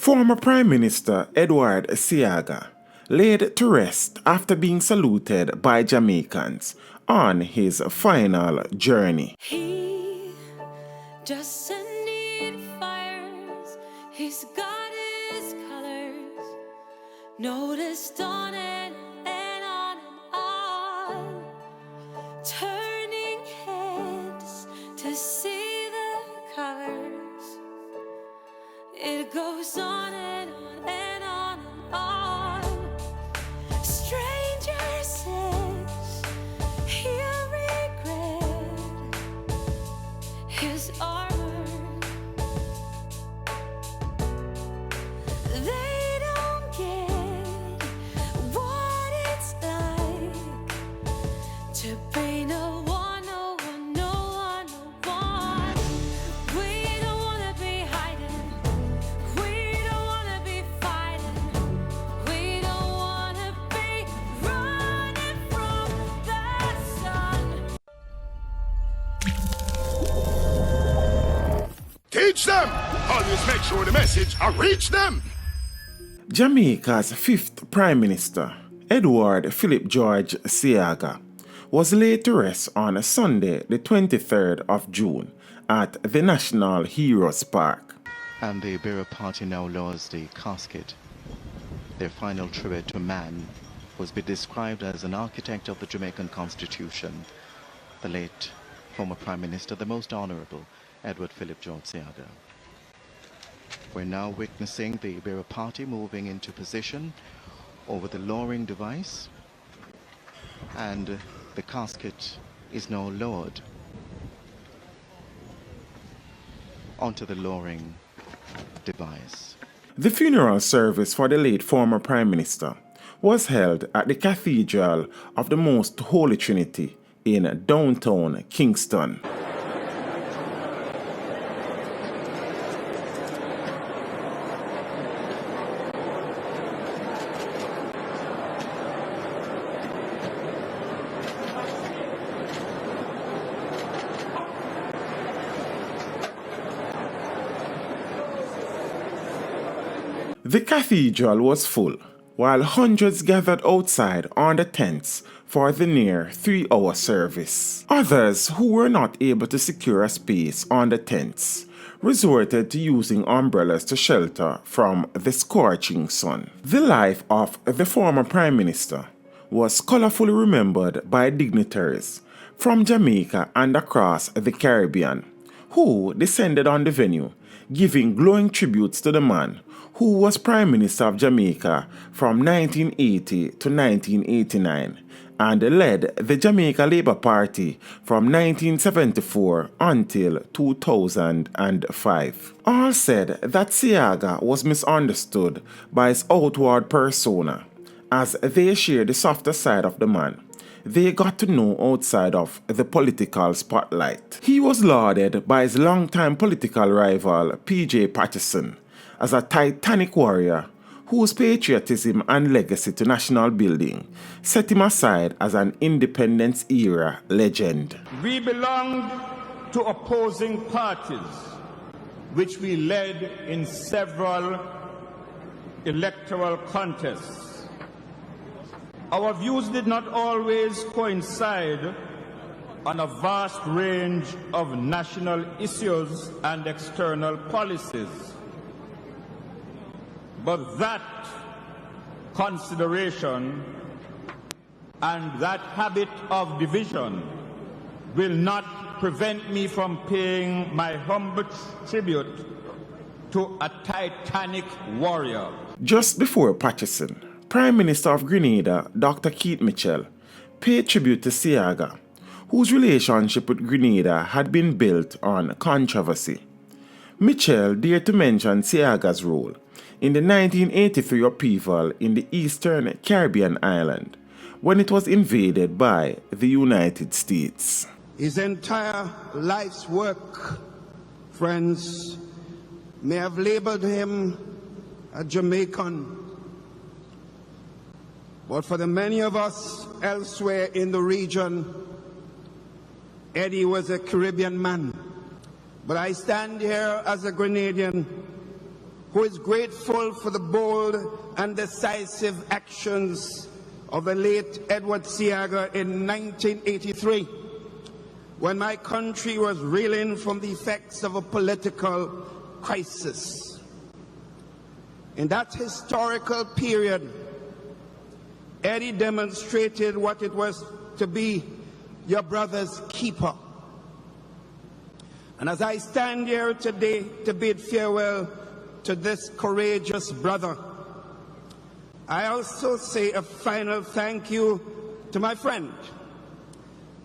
Former Prime Minister Edward Seaga laid to rest after being saluted by Jamaicans on his final journey. He doesn't need fires, he's got his colors, noticed on and on and on, turning heads to see the colors. It goes on and on and on and on. Stranger says he'll regret his armor. They don't get what it's like to be no one, no one, no one, no one. We don't wanna be hiding. We don't wanna be fighting. We don't wanna be running from the sun. Teach them! Always make sure the message reach them! Jamaica's fifth Prime Minister, Edward Philip George Seaga, was laid to rest on Sunday, the 23rd of June, at the National Heroes Park. And the Bearer Party now lowers the casket. Their final tribute to man was be described as an architect of the Jamaican Constitution, the late former Prime Minister, the most honorable Edward Philip George Seaga. We're now witnessing the Bearer Party moving into position over the lowering device, and the casket is now lowered onto the lowering device. The funeral service for the late former Prime Minister was held at the Cathedral of the Most Holy Trinity in downtown Kingston. The cathedral was full, while hundreds gathered outside on the tents for the near 3-hour service. Others who were not able to secure a space on the tents resorted to using umbrellas to shelter from the scorching sun. The life of the former Prime Minister was colorfully remembered by dignitaries from Jamaica and across the Caribbean, who descended on the venue, giving glowing tributes to the man who was Prime Minister of Jamaica from 1980 to 1989 and led the Jamaica Labour Party from 1974 until 2005. All said that Seaga was misunderstood by his outward persona. As they shared the softer side of the man, they got to know outside of the political spotlight. He was lauded by his longtime political rival P.J. Patterson as a titanic warrior whose patriotism and legacy to national building set him aside as an independence-era legend. We belonged to opposing parties, which we led in several electoral contests. Our views did not always coincide on a vast range of national issues and external policies. But that consideration and that habit of division will not prevent me from paying my humble tribute to a titanic warrior. Just before Patterson, Prime Minister of Grenada, Dr. Keith Mitchell, paid tribute to Seaga, whose relationship with Grenada had been built on controversy. Mitchell dared to mention Seaga's role in the 1983 upheaval in the Eastern Caribbean island when it was invaded by the United States. His entire life's work, friends, may have labeled him a Jamaican. But for the many of us elsewhere in the region, Eddie was a Caribbean man. But I stand here as a Grenadian who is grateful for the bold and decisive actions of the late Edward Seaga in 1983, when my country was reeling from the effects of a political crisis. In that historical period, Eddie demonstrated what it was to be your brother's keeper. And as I stand here today to bid farewell to this courageous brother, I also say a final thank you to my friend.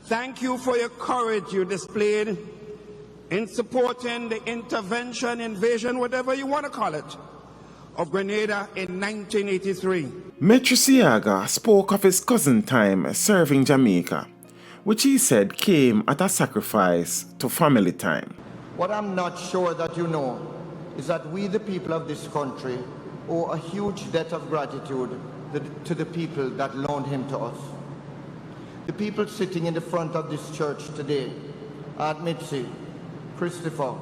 Thank you for your courage you displayed in supporting the intervention, invasion, whatever you want to call it, of Grenada in 1983. Metro Seaga spoke of his cousin time serving Jamaica, which he said came at a sacrifice to family time. What I'm not sure that you know is that we, the people of this country, owe a huge debt of gratitude to the people that loaned him to us. The people sitting in the front of this church today are Mitzi, Christopher,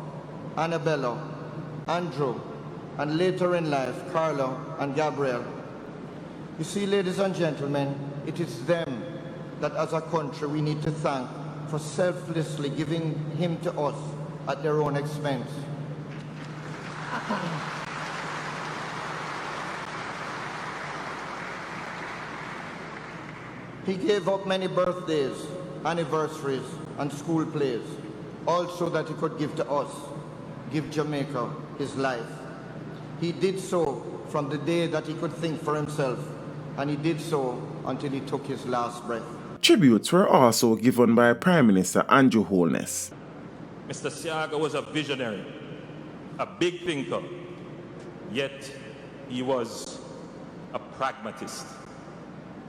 Annabella, Andrew, and later in life, Carlo and Gabriel. You see, ladies and gentlemen, it is them that as a country we need to thank for selflessly giving him to us at their own expense. He gave up many birthdays, anniversaries, and school plays, all so that he could give to us, give Jamaica his life. He did so from the day that he could think for himself, and he did so until he took his last breath. Tributes were also given by Prime Minister Andrew Holness. Mr. Seaga was a visionary, a big thinker, yet he was a pragmatist.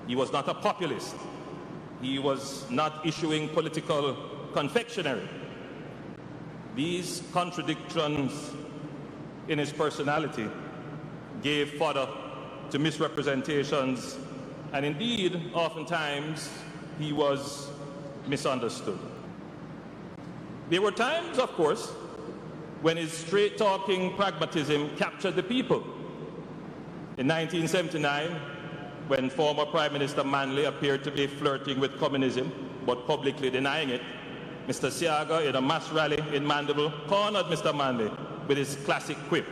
He was not a populist. He was not issuing political confectionery. These contradictions in his personality gave fodder to misrepresentations, and indeed, oftentimes, he was misunderstood. There were times, of course, when his straight-talking pragmatism captured the people. In 1979, when former Prime Minister Manley appeared to be flirting with communism, but publicly denying it, Mr. Seaga, in a mass rally in Mandeville, cornered Mr. Manley with his classic quip: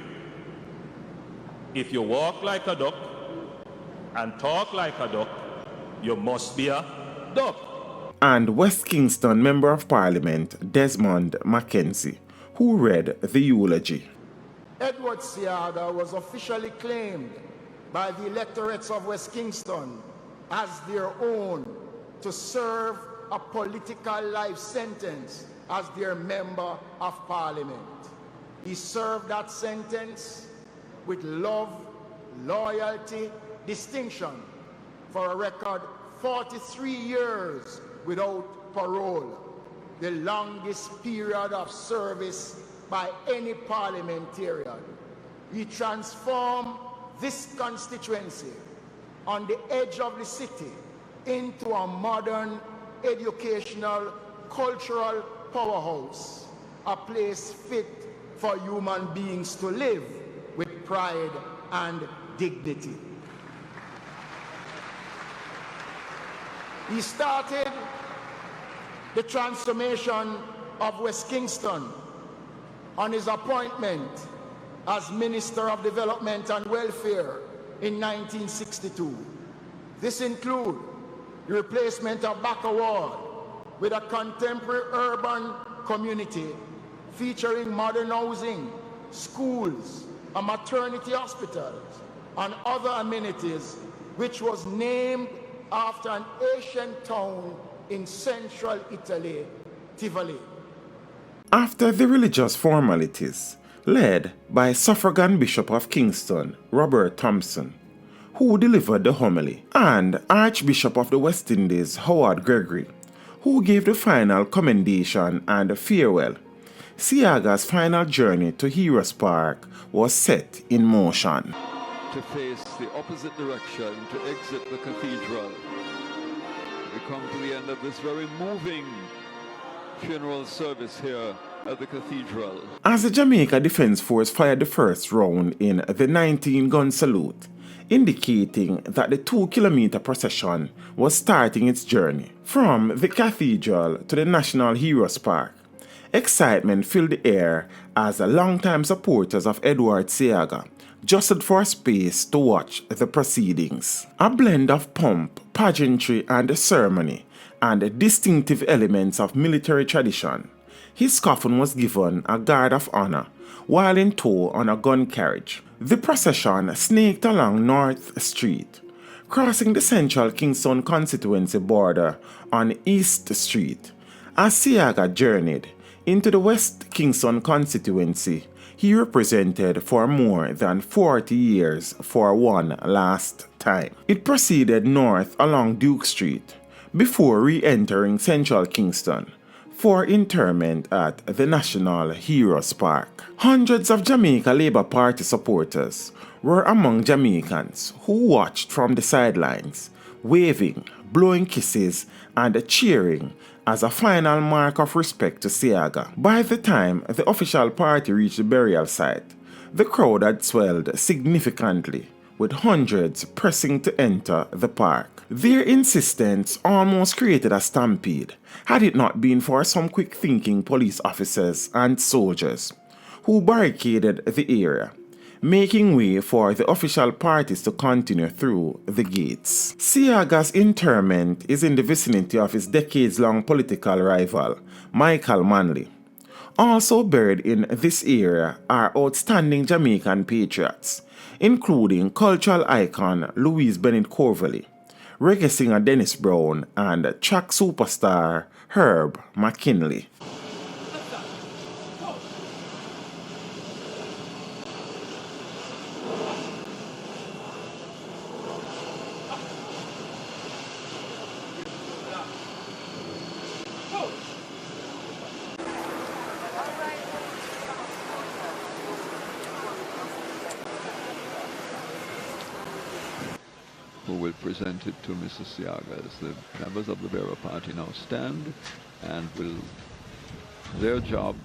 "If you walk like a duck and talk like a duck, you must be a duck." And West Kingston Member of Parliament Desmond Mackenzie, who read the eulogy. Edward Seaga was officially claimed by the electorates of West Kingston as their own to serve a political life sentence as their Member of Parliament. He served that sentence with love, loyalty, distinction, for a record 43 years without parole, the longest period of service by any parliamentarian. He transformed this constituency on the edge of the city into a modern educational, cultural powerhouse, a place fit for human beings to live with pride and dignity. He started the transformation of West Kingston on his appointment as Minister of Development and Welfare in 1962. This includes the replacement of Backer Ward with a contemporary urban community featuring modern housing, schools, a maternity hospital, and other amenities, which was named after an ancient town in central Italy, Tivoli. After the religious formalities, led by Suffragan Bishop of Kingston, Robert Thompson, who delivered the homily, and Archbishop of the West Indies, Howard Gregory, who gave the final commendation and farewell, Seaga's final journey to Heroes Park was set in motion. To face the opposite direction, to exit the cathedral. We come to the end of this very moving funeral service here at the cathedral. As the Jamaica Defence Force fired the first round in the 19-gun salute, indicating that the 2-kilometer procession was starting its journey from the cathedral to the National Heroes Park. Excitement filled the air as the longtime supporters of Edward Seaga jostled for space to watch the proceedings. A blend of pomp, pageantry, and ceremony, and distinctive elements of military tradition. His coffin was given a guard of honor while in tow on a gun carriage. The procession snaked along North Street, crossing the central Kingston constituency border on East Street. As Seaga journeyed into the West Kingston constituency, he represented for more than 40 years for one last time. It proceeded north along Duke Street before re-entering central Kingston for interment at the National Heroes Park. Hundreds of Jamaica Labour Party supporters were among Jamaicans who watched from the sidelines, waving, blowing kisses, and cheering as a final mark of respect to Seaga. By the time the official party reached the burial site, the crowd had swelled significantly, with hundreds pressing to enter the park. Their insistence almost created a stampede, had it not been for some quick-thinking police officers and soldiers who barricaded the area, making way for the official parties to continue through the gates. Seaga's interment is in the vicinity of his decades-long political rival, Michael Manley. Also buried in this area are outstanding Jamaican patriots, including cultural icon Louise Bennett Coverley, reggae singer Dennis Brown, and track superstar Herb McKinley. Who will present it to Mrs. Seaga as the members of the bearer party now stand and will their job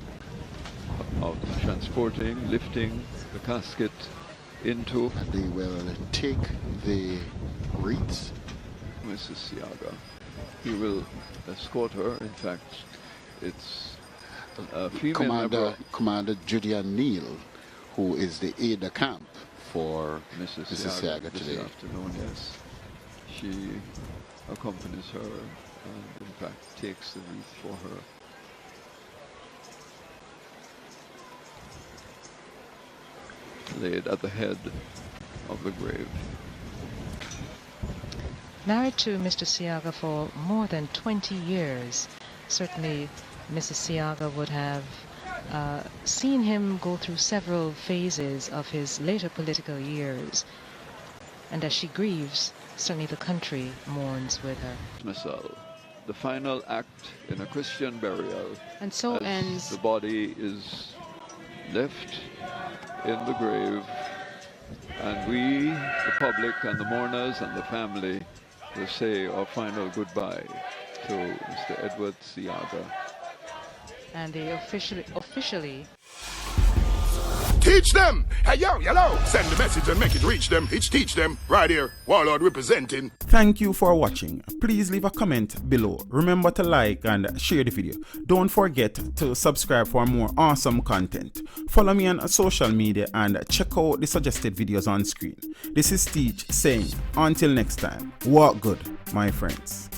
of transporting, lifting the casket into. And they will take the wreaths. Mrs. Seaga. He will escort her. In fact, it's a female Commander Judia Neal, who is the aide-de-camp for Mrs. Seaga this today. afternoon, yes. She accompanies her and in fact takes the wreath for her. Laid at the head of the grave. Married to Mr. Seaga for more than 20 years, certainly Mrs. Seaga would have seen him go through several phases of his later political years, and as she grieves, certainly the country mourns with her. Missal, the final act in a Christian burial. And so as ends the body is left in the grave, and we, the public and the mourners and the family, will say our final goodbye to Mr. Edward Seaga. and they officially Teach them! Hey, yo, hello! Send the message and make it reach them. It's teach them. Right here, Warlord representing. Thank you for watching. Please leave a comment below. Remember to like and share the video. Don't forget to subscribe for more awesome content. Follow me on social media and check out the suggested videos on screen. This is Teach saying, until next time, walk good, my friends.